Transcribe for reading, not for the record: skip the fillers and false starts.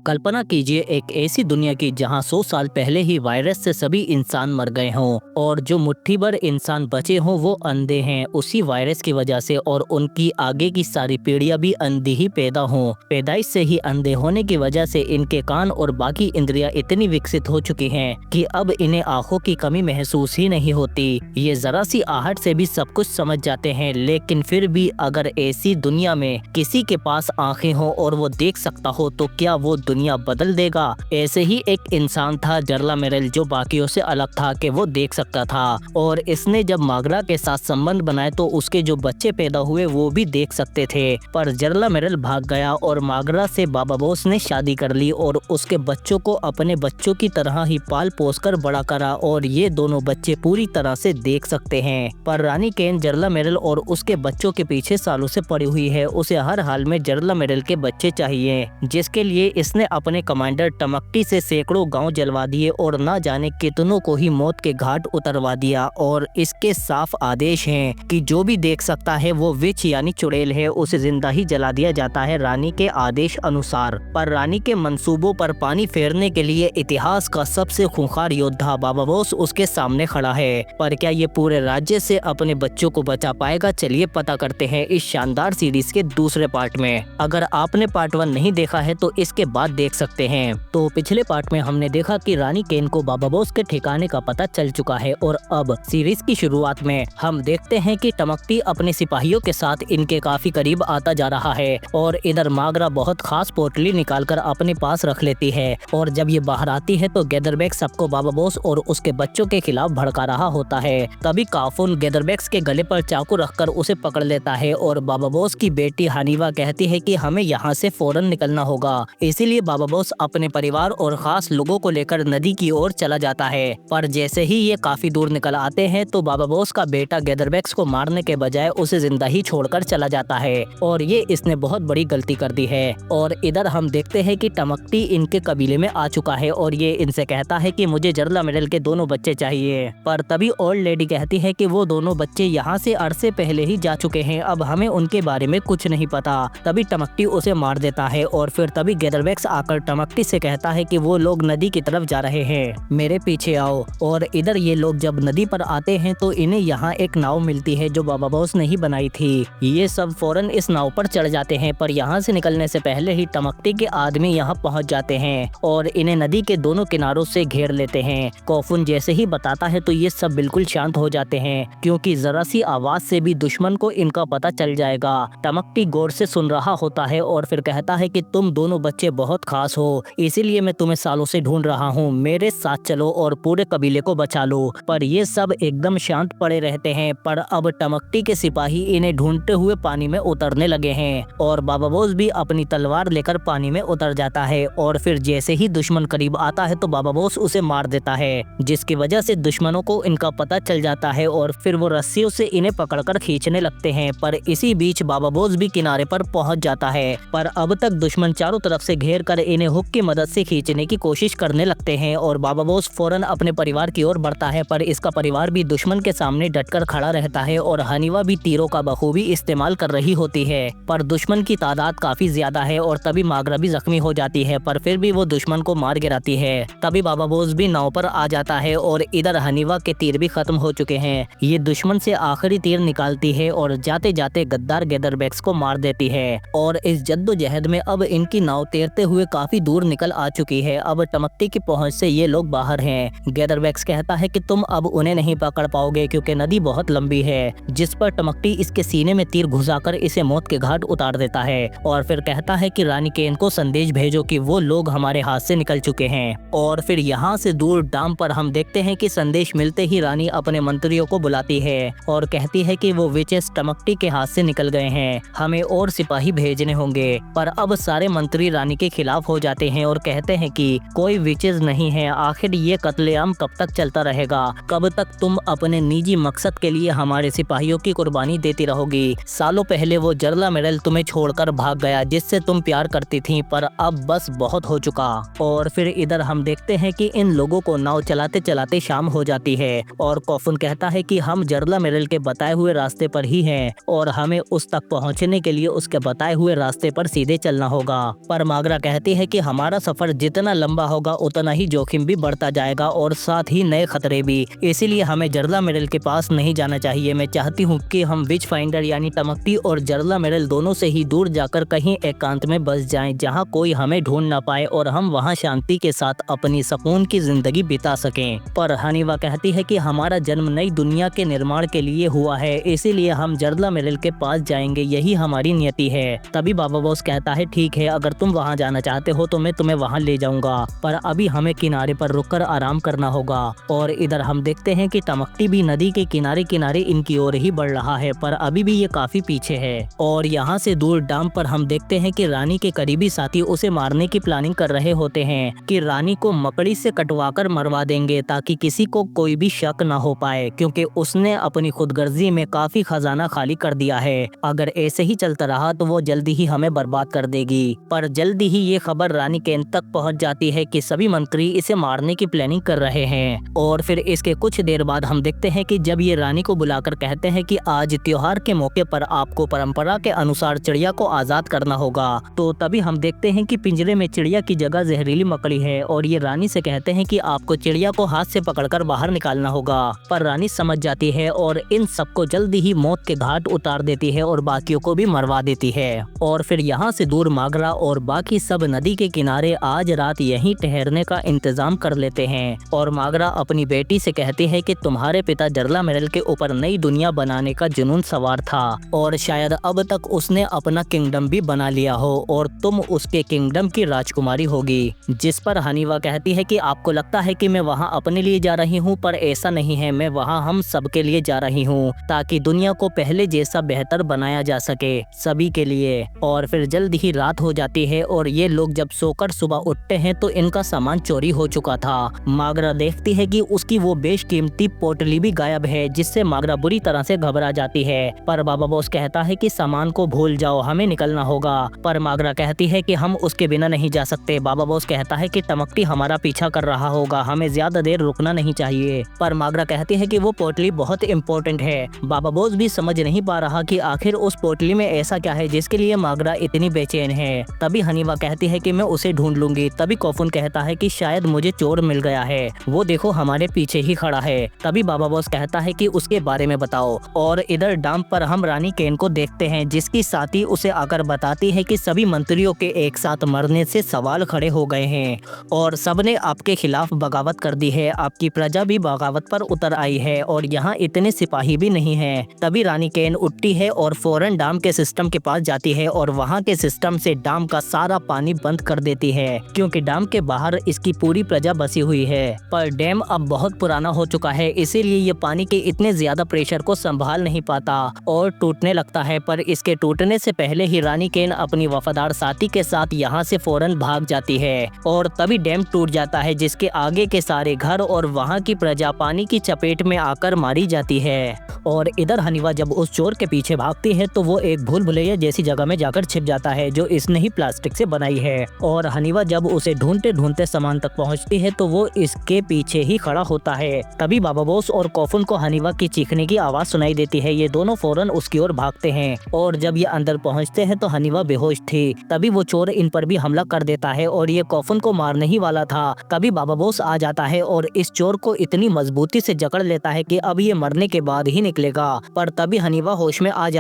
कल्पना कीजिए एक ऐसी दुनिया की जहां 100 साल पहले ही वायरस से सभी इंसान मर गए हों और जो मुट्ठी भर इंसान बचे हों वो अंधे हैं उसी वायरस की वजह से, और उनकी आगे की सारी पीढ़ियां भी अंधी ही पैदा हों। पैदाइश से ही अंधे होने की वजह से इनके कान और बाकी इंद्रियां इतनी विकसित हो चुकी हैं कि अब इन्हें आंखों की कमी महसूस ही नहीं होती। ये जरा सी आहट से भी सब कुछ समझ जाते हैं, लेकिन फिर भी अगर ऐसी दुनिया में किसी के पास आंखें हो और वो देख सकता हो तो क्या वो दुनिया बदल देगा। ऐसे ही एक इंसान था जर्ला मेरेल, जो बाकियों से अलग था कि वो देख सकता था, और इसने जब मागरा के साथ संबंध बनाए तो उसके जो बच्चे पैदा हुए वो भी देख सकते थे। पर जर्ला मेरेल भाग गया और मागरा से बाबा बोस ने शादी कर ली और उसके बच्चों को अपने बच्चों की तरह ही पाल पोस कर बड़ा करा, और ये दोनों बच्चे पूरी तरह से देख सकते हैं। पर रानी केन जर्ला मेरेल और उसके बच्चों के पीछे सालों से पड़ी हुई है। उसे हर हाल में जर्ला मेरेल के बच्चे चाहिए, जिसके लिए इसने अपने कमांडर टमकटी से सैकड़ों गांव जलवा दिए और न जाने कितनों को ही मौत के घाट उतरवा दिया। और इसके साफ आदेश हैं कि जो भी देख सकता है वो विच यानी चुड़ैल है, उसे जिंदा ही जला दिया जाता है रानी के आदेश अनुसार। पर रानी के मंसूबों पर पानी फेरने के लिए इतिहास का सबसे खूंखार योद्धा बाबा बोस उसके सामने खड़ा है। पर क्या ये पूरे राज्य से अपने बच्चों को बचा पाएगा? चलिए पता करते हैं इस शानदार सीरीज के दूसरे पार्ट में। अगर आपने पार्ट 1 नहीं देखा है तो इसके बाद देख सकते हैं। तो पिछले पार्ट में हमने देखा कि रानी केन को बाबा बोस के ठिकाने का पता चल चुका है, और अब सीरीज की शुरुआत में हम देखते हैं कि टमकटी अपने सिपाहियों के साथ इनके काफी करीब आता जा रहा है, और इधर मागरा बहुत खास पोटली निकालकर अपने पास रख लेती है, और जब ये बाहर आती है तो गैदरबैक्स सबको बाबा बोस और उसके बच्चों के खिलाफ भड़का रहा होता है। तभी काफुन गैदरबैक्स के गले पर चाकू रखकर उसे पकड़ लेता है, और बाबा बोस की बेटी हानिवा कहती है कि हमें यहाँ से फौरन निकलना होगा। इसीलिए बाबा बोस अपने परिवार और खास लोगों को लेकर नदी की ओर चला जाता है। पर जैसे ही ये काफी दूर निकल आते हैं तो बाबा बोस का बेटा गैदरबैक्स को मारने के बजाय उसे जिंदा ही छोड़कर चला जाता है, और ये इसने बहुत बड़ी गलती कर दी है। और इधर हम देखते हैं कि टमकटी इनके कबीले में आ चुका है और ये इनसे कहता है कि मुझे जर्ला मेरेल के दोनों बच्चे चाहिए। पर तभी ओल्ड लेडी कहती है कि वो दोनों बच्चे यहाँ से अरसे पहले ही जा चुके हैं, अब हमें उनके बारे में कुछ नहीं पता। तभी टमकटी उसे मार देता है, और फिर तभी गैदरबैक्स आकर टमकटी से कहता है कि वो लोग नदी की तरफ जा रहे हैं, मेरे पीछे आओ। और इधर ये लोग जब नदी पर आते हैं तो इन्हें यहाँ एक नाव मिलती है जो बाबा बोस ने ही बनाई थी। ये सब फौरन इस नाव पर चढ़ जाते हैं, पर यहाँ से निकलने से पहले ही टमकटी के आदमी यहाँ पहुँच जाते हैं और इन्हें नदी के दोनों किनारों से घेर लेते हैं। कॉफुन जैसे ही बताता है तो ये सब बिल्कुल शांत हो जाते हैं, क्योंकि जरा सी आवाज से भी दुश्मन को इनका पता चल जाएगा। टमकटी गौर से सुन रहा होता है और फिर कहता है कि तुम दोनों बच्चे बहुत खास हो, इसीलिए मैं तुम्हें सालों से ढूंढ रहा हूँ, मेरे साथ चलो और पूरे कबीले को बचा लो। पर ये सब एकदम शांत पड़े रहते हैं। पर अब टमकटी के सिपाही इन्हें ढूंढते हुए पानी में उतरने लगे हैं, और बाबा बोस भी अपनी तलवार लेकर पानी में उतर जाता है, और फिर जैसे ही दुश्मन करीब आता है तो बाबा बोस उसे मार देता है, जिसकी वजह से दुश्मनों को इनका पता चल जाता है और फिर वो रस्सियों से इन्हें पकड़कर खींचने लगते हैं। पर इसी बीच बाबा बोस भी किनारे पर पहुंच जाता है, पर अब तक दुश्मन चारों तरफ से घेर कर इन्हें हुक की मदद से खींचने की कोशिश करने लगते हैं, और बाबा बोस फौरन अपने परिवार की ओर बढ़ता है। पर इसका परिवार भी दुश्मन के सामने डटकर खड़ा रहता है, और हनीवा भी तीरों का बखूबी इस्तेमाल कर रही होती है। पर दुश्मन की तादाद काफी ज्यादा है और तभी मागरा भी जख्मी हो जाती है, पर फिर भी वो दुश्मन को मार गिराती है। तभी बाबा बोस भी नाव पर आ जाता है, और इधर हनीवा के तीर भी खत्म हो चुके हैं। ये दुश्मन से आखिरी तीर निकालती है और जाते जाते गद्दार गैदरबैक्स को मार देती है। और इस जद्दोजहद में अब इनकी नाव तैरते हुए काफी दूर निकल आ चुकी है। अब टमकटी की पहुंच से ये लोग बाहर हैं। गैदरबैक्स कहता है कि तुम अब उन्हें नहीं पकड़ पाओगे क्योंकि नदी बहुत लंबी है, जिस पर टमकटी इसके सीने में तीर घुसाकर इसे मौत के घाट उतार देता है, और फिर कहता है कि रानी केन को संदेश भेजो कि वो लोग हमारे हाथ से निकल चुके हैं। और फिर यहाँ से दूर डाम पर हम देखते हैं कि संदेश मिलते ही रानी अपने मंत्रियों को बुलाती है और कहती है कि वो विचेस टमकटी के हाथ से निकल गए हैं, हमें और सिपाही भेजने होंगे। पर अब सारे मंत्री रानी के खिलाफ हो जाते हैं और कहते हैं कि कोई विचेस नहीं है, आखिर ये कत्लेआम कब तक चलता रहेगा? कब तक तुम अपने निजी मकसद के लिए हमारे सिपाहियों की कुर्बानी देती रहोगी? सालों पहले वो जर्ला मेरेल तुम्हें छोड़कर भाग गया जिससे तुम प्यार करती थी, पर अब बस बहुत हो चुका। और फिर इधर हम देखते हैं कि इन लोगों को नाव चलाते चलाते शाम हो जाती है, और कॉफुन कहता है कि हम जर्ला मेरेल के बताए हुए रास्ते पर ही हैं और हमें उस तक पहुंचने के लिए उसके बताए हुए रास्ते पर सीधे चलना होगा। पर मागरा कहती कहती है कि हमारा सफर जितना लंबा होगा उतना ही जोखिम भी बढ़ता जाएगा और साथ ही नए खतरे भी। इसीलिए हमें जर्ला मेरल के पास नहीं जाना चाहिए। मैं चाहती हूँ कि हम विच फाइंडर यानी टमकती और जर्ला मेरल दोनों से ही दूर जाकर कहीं एकांत में बस जाएं, जहाँ कोई हमें ढूंढ ना पाए और हम वहाँ शांति के साथ अपनी सुकून की जिंदगी बिता सकें। पर हनीवा कहती है कि हमारा जन्म नई दुनिया के निर्माण के लिए हुआ है, इसीलिए हम जर्ला मेरल के पास जाएंगे, यही हमारी नियति है। तभी बाबा बॉस कहता है ठीक है, अगर तुम वहाँ जाना चाहते हो तो मैं तुम्हें वहाँ ले जाऊंगा, पर अभी हमें किनारे पर रुककर आराम करना होगा। और इधर हम देखते हैं कि टमकती भी नदी के किनारे किनारे इनकी ओर ही बढ़ रहा है, पर अभी भी ये काफी पीछे है। और यहाँ से दूर डैम पर हम देखते हैं कि रानी के करीबी साथी उसे मारने की प्लानिंग कर रहे होते हैं कि रानी को मकड़ी से कटवाकर मरवा देंगे ताकि किसी को कोई भी शक न हो पाए, क्योंकि उसने अपनी खुदगर्जी में काफी खजाना खाली कर दिया है। अगर ऐसे ही चलता रहा तो वो जल्दी ही हमें बर्बाद कर देगी। पर जल्दी ही ये खबर रानी केन तक पहुंच जाती है कि सभी मंत्री इसे मारने की प्लानिंग कर रहे हैं। और फिर इसके कुछ देर बाद हम देखते हैं कि जब ये रानी को बुलाकर कहते हैं कि आज त्योहार के मौके पर आपको परंपरा के अनुसार चिड़िया को आजाद करना होगा, तो तभी हम देखते हैं कि पिंजरे में चिड़िया की जगह जहरीली मकड़ी है और ये रानी से कहते हैं कि आपको चिड़िया को हाथ से पकड़कर बाहर निकालना होगा। पर रानी समझ जाती है और इन सबको जल्दी ही मौत के घाट उतार देती है और बाकियों को भी मरवा देती है। और फिर यहाँ से दूर मागरा और बाकी सब नदी के किनारे आज रात यहीं ठहरने का इंतजाम कर लेते हैं। और मागरा अपनी बेटी से कहती है कि तुम्हारे पिता जर्ला मेरल के ऊपर नई दुनिया बनाने का जुनून सवार था और शायद अब तक उसने अपना किंगडम भी बना लिया हो और तुम उसके किंगडम की राजकुमारी होगी। जिस पर हनीवा कहती है कि आपको लगता है कि मैं वहाँ अपने लिए जा रही हूँ, पर ऐसा नहीं है, मैं वहाँ हम सबके लिए जा रही हूँ ताकि दुनिया को पहले जैसा बेहतर बनाया जा सके सभी के लिए। और फिर जल्द ही रात हो जाती है और ये लोग जब सोकर सुबह उठते हैं तो इनका सामान चोरी हो चुका था। मागरा देखती है कि उसकी वो बेशकीमती पोटली भी गायब है, जिससे मागरा बुरी तरह से घबरा जाती है। पर बाबा बॉस कहता है कि सामान को भूल जाओ, हमें निकलना होगा। पर मागरा कहती है कि हम उसके बिना नहीं जा सकते। बाबा बॉस कहता है कि टमकती हमारा पीछा कर रहा होगा, हमें ज्यादा देर रुकना नहीं चाहिए। पर मागरा कहती है कि वो पोटली बहुत इम्पोर्टेंट है। बाबा बॉस भी समझ नहीं पा रहा कि आखिर उस पोटली में ऐसा क्या है जिसके लिए मागरा इतनी बेचैन है। तभी हनीवा कहती है कि मैं उसे ढूंढ लूंगी। तभी कोफुन कहता है कि शायद मुझे चोर मिल गया है, वो देखो हमारे पीछे ही खड़ा है। तभी बाबा बॉस कहता है कि उसके बारे में बताओ। और इधर डैम पर हम रानी केन को देखते हैं, जिसकी साथी उसे आकर बताती है कि सभी मंत्रियों के एक साथ मरने से सवाल खड़े हो गए हैं और सबने आपके खिलाफ बगावत कर दी है। आपकी प्रजा भी बगावत पर उतर आई है और यहाँ इतने सिपाही भी नहीं हैं। तभी रानी केन उठती है और फौरन डैम के सिस्टम के पास जाती है और वहाँ के सिस्टम से डैम का सारा पानी बंद कर देती है, क्योंकि डैम के बाहर इसकी पूरी प्रजा बसी हुई है। पर डैम अब बहुत पुराना हो चुका है, इसीलिए ये पानी के इतने ज्यादा प्रेशर को संभाल नहीं पाता और टूटने लगता है। पर इसके टूटने से पहले ही रानी केन अपनी वफादार साथी के साथ यहाँ से फौरन भाग जाती है और तभी डैम टूट जाता है, जिसके आगे के सारे घर और वहाँ की प्रजा पानी की चपेट में आकर मारी जाती है। और इधर हनीवा जब उस चोर के पीछे भागती है तो वो एक भूल भुलैया जैसी जगह में जाकर छिप जाता है जो इसने ही प्लास्टिक से बनाई है। और हनीवा जब उसे ढूंढते ढूंढते सामान तक पहुंचती है तो वो इसके पीछे ही खड़ा होता है। तभी बाबा बॉस और कोफुन को हनीवा की चीखने की आवाज सुनाई देती है। ये दोनों फौरन उसकी ओर भागते हैं और जब ये अंदर पहुंचते हैं तो हनीवा बेहोश थी। तभी वो चोर इन पर भी हमला कर देता है और ये कोफुन को मारने ही वाला था। तभी बाबा बॉस आ जाता है और इस चोर को इतनी मजबूती से जकड़ लेता है कि अब ये मरने के बाद ही निकलेगा। पर तभी हनीवा होश में आ जाती